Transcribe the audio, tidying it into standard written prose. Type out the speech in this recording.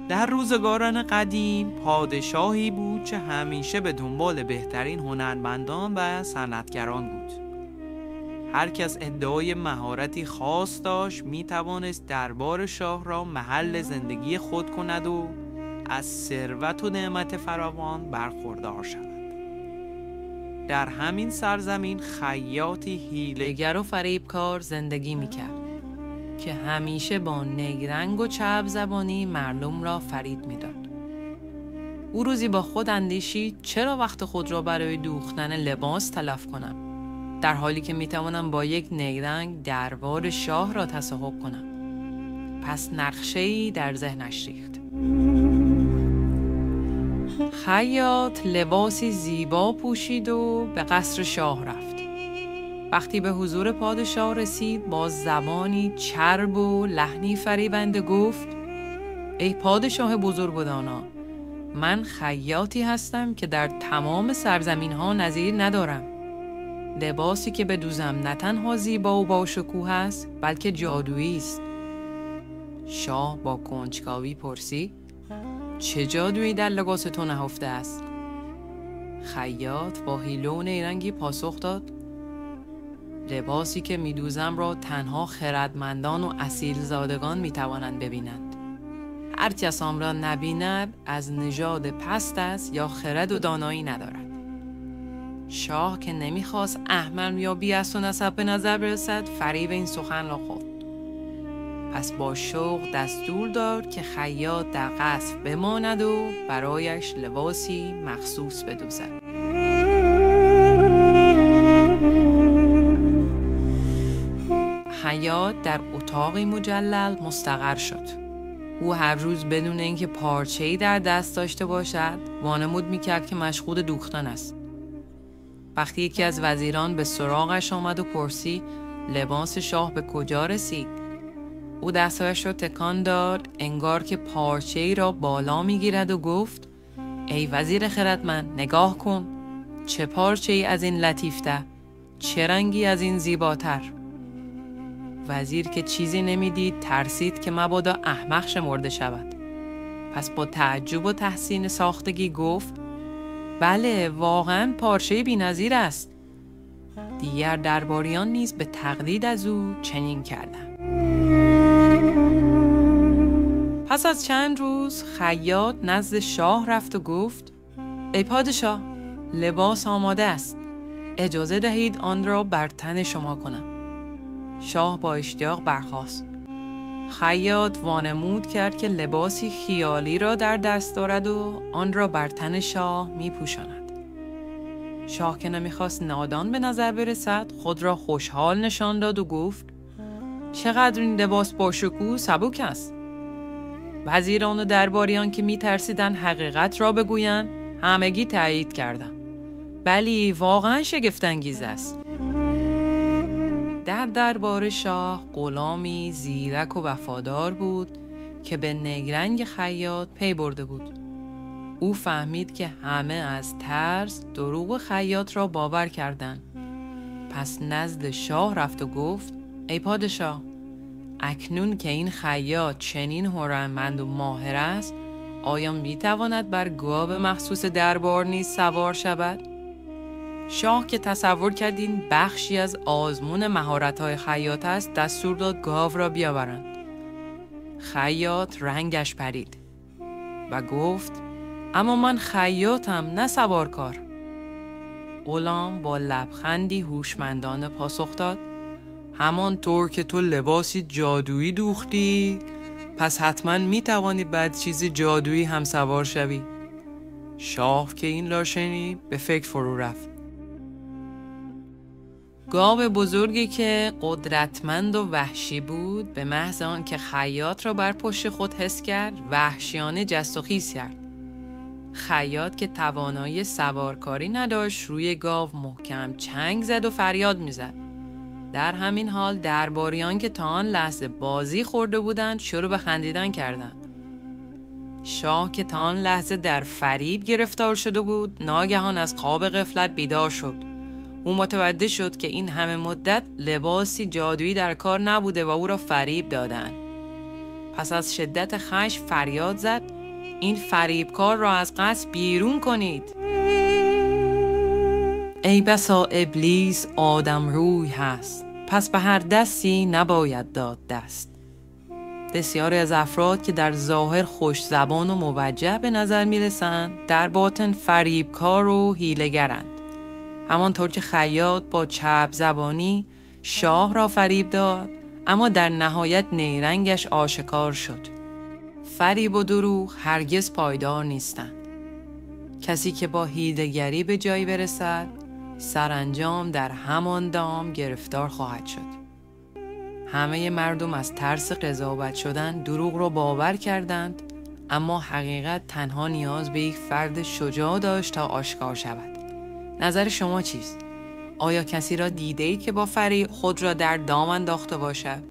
در روزگاران قدیم پادشاهی بود که همیشه به دنبال بهترین هنرمندان و صنعتگران بود. هر کس ادعای مهارتی خاص داشت می توانست دربار شاه را محل زندگی خود کند و از ثروت و نعمت فراوان برخوردار شود. در همین سرزمین خیاطی حیله‌گر و فریبکار زندگی می‌کرد که همیشه با نیرنگ و چرب زبانی مردم را فریب می‌داد. او روزی با خود اندیشید چرا وقت خود را برای دوختن لباس تلف کنم، در حالی که می‌توانم با یک نیرنگ دربار شاه را تصاحب کنم. پس نقشه‌ای در ذهنش ریخت. خیاط لباسی زیبا پوشید و به قصر شاه رفت. وقتی به حضور پادشاه رسید با زبانی چرب و لحنی فریبنده گفت: ای پادشاه بزرگ و دانا، من خیاطی هستم که در تمام سرزمین ها نظیر ندارم. لباسی که بدوزم نه تنها زیبا و با شکوه است بلکه جادویی است. شاه با کنجکاوی پرسید: چه جادویی در لباس تو نهفته است؟ خیاط با حیله و نیرنگی پاسخ داد: لباسی که میدوزم را تنها خردمندان و اصیل زادگان میتوانند ببینند. هر کس آن را نبیند از نژاد پست است یا خرد و دانایی ندارد. شاه که نمیخواست احمق یا بی اصل و نسب به نظر برسد فریب این سخن را خورد. پس با شوق دستور داد که خیاط در قصر بماند و برایش لباسی مخصوص بدوزد. خیاط در اتاقی مجلل مستقر شد. او هر روز بدون اینکه پارچه‌ای در دست داشته باشد وانمود میکرد که مشغول دوختن است. وقتی یکی از وزیران به سراغش آمد و پرسید لباس شاه به کجا رسید، او دستایش را تکان داد انگار که پارچه‌ای را بالا میگیرد و گفت: ای وزیر خردمند، نگاه کن، چه پارچه‌ای از این لطیفتر، چه رنگی از این زیباتر. وزیر که چیزی نمیدید ترسید که مبادا احمق شمرده شود. پس با تعجب و تحسین ساختگی گفت: بله، واقعاً پارچه بی‌نظیر است. دیگر درباریان نیز به تقلید از او چنین کردند. پس از چند روز خیاط نزد شاه رفت و گفت: ای پادشاه، لباس آماده است. اجازه دهید آن را بر تن شما کنم. شاه با اشتیاق برخاست. خیاط وانمود کرد که لباسی خیالی را در دست دارد و آن را بر تن شاه می پوشاند. شاه که نمیخواست نادان به نظر برسد خود را خوشحال نشان داد و گفت: چقدر این لباس با شکوه سبک است. وزیران و درباریان که میترسیدند حقیقت را بگویند همگی تایید کردند. بلی، واقعا شگفت‌انگیز است. در دربار شاه غلامی زیرک و وفادار بود که به نیرنگ خیاط پی برده بود. او فهمید که همه از ترس دروغ خیاط را باور کردند. پس نزد شاه رفت و گفت: ای پادشاه، اکنون که این خیاط چنین هنرمند و ماهر است، آیا میتواند بر گاو مخصوص دربار نیز سوار شود؟ شاه که تصور کرد این بخشی از آزمون مهارت‌های خیاط است، دستور داد گاو را بیاورند. خیاط رنگش پرید و گفت: اما من خیاطم، نه سوارکار. غلام با لبخندی هوشمندانه پاسخ داد: همانطور که تو لباسی جادویی دوختی، پس حتما میتوانی بعد چیزی جادویی هم سوار شوی. شاه که این را شنید به فکر فرو رفت. گاو بزرگی که قدرتمند و وحشی بود، به محض آن که خیاط را بر پشت خود حس کرد وحشیانه جست و خیز کرد. خیاط که توانایی سوارکاری نداشت روی گاو محکم چنگ زد و فریاد میزد. در همین حال درباریان که تا آن لحظه بازی خورده بودند شروع به خندیدن کردند. شاه که تا آن لحظه در فریب گرفتار شده بود ناگهان از خواب غفلت بیدار شد. او متوجه شد که این همه مدت لباسی جادویی در کار نبوده و او را فریب دادند. پس از شدت خشم فریاد زد: این فریبکار را از قصر بیرون کنید. ای بسا ابلیس آدم روی هست، پس به هر دستی نباید داد دست. بسیاری از افراد که در ظاهر خوش زبان و موجه به نظر می رسند، در باطن فریبکار و حیله‌گرند. همانطور که خیاط با چرب زبانی شاه را فریب داد، اما در نهایت نیرنگش آشکار شد. فریب و دروغ هرگز پایدار نیستند. کسی که با حیله‌گری به جایی برسد، سرانجام در همان دام گرفتار خواهد شد. همه مردم از ترس قضاوت شدن دروغ را باور کردند، اما حقیقت تنها نیاز به یک فرد شجاع داشت تا آشکار شود. نظر شما چیست؟ آیا کسی را دیده‌اید که با فریب خود را در دام انداخته باشد؟